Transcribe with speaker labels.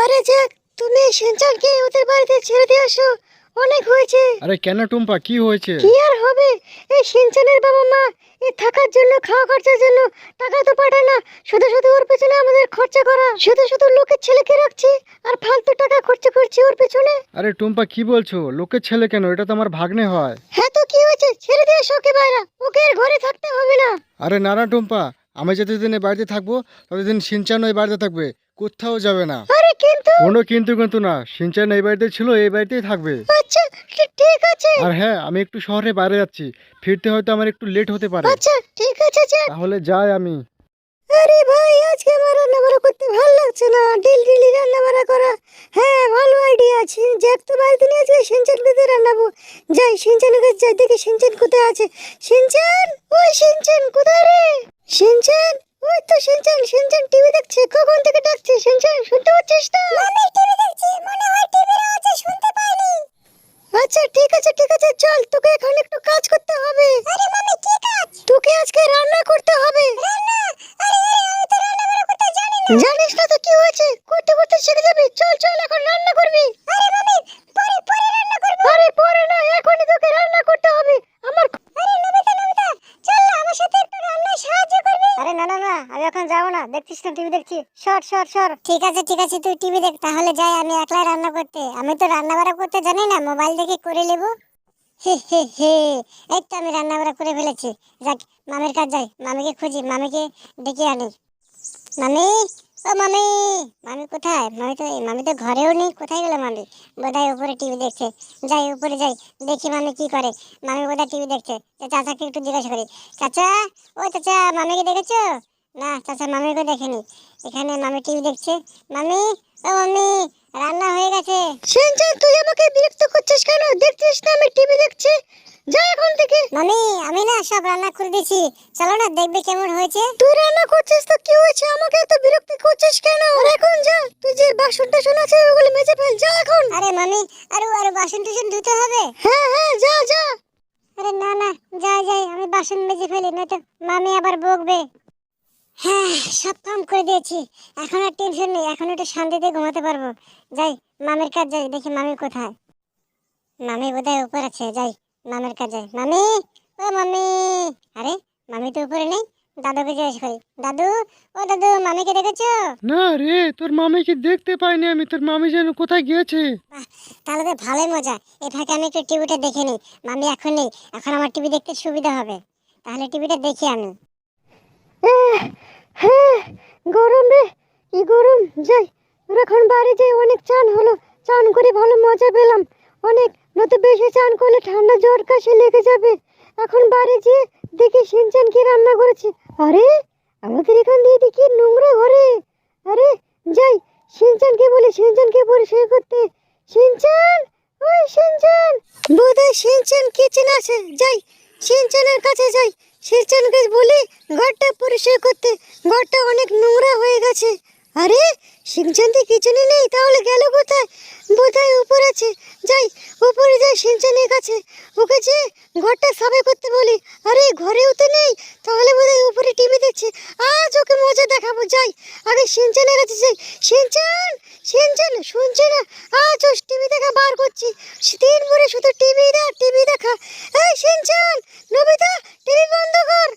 Speaker 1: আরে যাক, তুমি সিনচানকে ওদের বাড়িতে ছেড়ে দিয়ে আসো, অনেক হয়েছে।
Speaker 2: আরে কেন টুম্পা, কি হয়েছে?
Speaker 1: কি আর হবে, এই সিনচানের বাবা মা এই থাকার জন্য, খাওয়া খরচার জন্য টাকা তো পাঠায় না। শুধু শুধু ওর পেছনে আমাদের খরচা করা, শুধু শুধু লোকের ছেলেকে রাখছি আর ফালতু টাকা খরচা করছি ওর পেছনে।
Speaker 2: আরে টুম্পা কি বলছো? লোকের ছেলে কেন? এটা তো আমার ভাগ্নে হয়।
Speaker 1: হ্যাঁ তো কি হয়েছে, ছেড়ে দিয়ে এসো ওকে বাইরে, ওকে আর ঘরে থাকতে হবে না।
Speaker 2: আরে না না টুম্পা, আমি যতদিন এই বাড়িতে থাকবো ততদিন সিনচান এই বাড়িতে থাকবে, কোথাও যাবে না।
Speaker 1: আরে কিন্তু।
Speaker 2: কোনো কিন্তু কিন্তু না, সিনচান এই বাড়িতে ছিল, এই বাড়িতেই থাকবে।
Speaker 1: আচ্ছা, ঠিক আছে।
Speaker 2: আর হ্যাঁ, আমি একটু শহরে বাইরে যাচ্ছি, ফিরতে হয়তো আমার একটু লেট হতে পারে।
Speaker 1: আচ্ছা ঠিক আছে, যাক।
Speaker 2: তাহলে যাই আমি।
Speaker 1: আরে ভাই, আজকে আমার রান্না বাড়া করতে ভালো লাগছে না, ডেলি রান্না বাড়া করা। হ্যাঁ, ভালো আইডিয়া আছে, জ্যাক তো বাড়িতে নিয়ে আজকে সিনচানকে দিয়ে রান্নাবো। যাই সিনচানের কাছে যাই, দেখি সিনচান কোথায় আছে। সিনচান, ওই সিনচান কোথায় রে? সিনচান, ওই তো সিনচান। সিনচান টিভি দেখছে, কখন থেকে ডাকছে। সিনচান শুনতে পাচ্ছিস না? আমি টিভি দেখছি, মনে হয় টিভির আওয়াজ শুনতে পাইনি। আচ্ছা ঠিক আছে, চল, তোকে এখন একটু কাজ করতে হবে। আরে মামি, কি কাজ? তোকে আজকে রান্না করতে হবে। রান্না? আরে আমি তো রান্না বান্না করতে জানি না। জানিস না তো কি হয়েছে, করতে করতে শিখে যাবি। চল এখন রান্না করবি। আরে মামি, পরে রান্না করব। আরে পরে না, এখনই তোকে রান্না করতে হবে। আমার আরে নবিতা, চল না আমার সাথে একটু রান্নায় সাহায্য করবি। আরে না, আমি এখন যাব না, দেখছিস না টিভি দেখছি। সর। ঠিক আছে, তুই টিভি দেখ, তাহলে যাই আমি একলা রান্না করতে। আমি তো রান্না বান্না করতে জানি না, মোবাইল দেখে করে নেব। হে, এই তো আমি রান্না বান্না করে ফেলেছি। যাক, মামির কাছে যাই, মামিকে খুঁজি, মামিকে ডেকে আনি। মামি, ও মামি, মামি কোথায়? মামি তো ঘরেও নেই, কোথায় গেল মামি? বোধহয় উপরে টিভি দেখছে। যাই উপরে যাই, দেখি মামি কি করে। মামি বোধহয় টিভি দেখছে। চাচাকে একটু জিজ্ঞাসা করি। চাচা, ও চাচা, মামিকে দেখেছো? না চাচা, মামিকে দেখিনি। এখানে মামি টিভি দেখছে। মামি, ও মামি, রান্না হয়ে গেছে। সিনচান, তুই আমাকে বিরক্ত করছিস কেন? দেখছিস না আমি টিভি দেখছি? যা এখন থেকে। মামি, আমি না সব রান্না করে দিয়েছি, চলো না দেখবে কেমন হয়েছে। তুই রান্না করছিস তো কি হয়েছে, আমাকে এত বিরক্ত করছিস কেন? আর এখন যা, তুই যে বাসন টাসন আছে ওগুলো মেজে ফেল, যা এখন। আরে মামি, আরে বাসন টাসন ধুতে হবে। হ্যাঁ, যা। আরে না, যাই, আমি বাসন মেজে ফেলি, নয়তো মামি আবার বকবে। হ্যাঁ, সব কাম করে দিয়েছি, এখন আর টেনশন নেই, এখন একটু শান্তিতে ঘুমাতে পারবো। যাই, মামির কাছে যাই, দেখি মামি কোথায়। মামি বোধহয় উপর আছে, যাই মামির কাছে যাই। মামি, ও মামি। আরে মামি তো উপরে নেই, দাদুকে জিজ্ঞেস করি। দাদু, ও দাদু, মামিকে দেখেছো?
Speaker 2: না রে, তোর মামিকে দেখতে পাইনি আমি, তোর মামি যেন কোথায় গিয়েছে।
Speaker 1: তাহলে তো ভালোই মজা, এই ফাঁকে আমি একটু টিভিটা দেখে নিই। মামি এখন নেই, এখন আমার টিভি দেখতে সুবিধা হবে, তাহলে টিভিটা দেখি আমি। হ্যাঁ, গরম রে, কি গরম। যাই, এখন বাড়ি যাই, অনেক চান হলো, চান করে ভালো মজা পেলাম অনেক। নয়তো বেশি চান করলে ঠান্ডা জ্বর কাশি লেগে যাবে। এখন বাড়ি যেয়ে দেখি সিনচান কি রান্না করেছে। আরে আমাদের এখান দিয়ে দেখি নোংরা ঘরে। আরে যাই, সিনচানকে বলি, সিনচানকে পরিষ্কার করতে। সিনচান, ওই সিনচান, বোধহয় সিনচান কিচেন আছে। যাই, সিনচানের কাছে যাই, সিনচানকে বলি ঘরটা পরিষ্কার করতে। ঘরটা অনেক নোংরা হয়ে গেছে। আরে সিনচান তো কিচেনে নেই, তাহলে গেল কোথায়? বোধহয় উপরে আছে। যাই, উপরে যাই সিনচানের কাছে, ওকে যে ঘরটা সাফাই করতে বলি। আরে ঘরেও তো নেই, তাহলে বোধহয় উপরে টিভি দেখছে। আজ ওকে মজা দেখাবো। যাই, আগে সিনচানের কাছে যাই। সিনচান শুনছে না, আজ ও টিভি দেখা বার করছি। দিন ভরে শুধু টিভি দেখা। এই সিনচান, নবিতা, টিভি বন্ধ কর।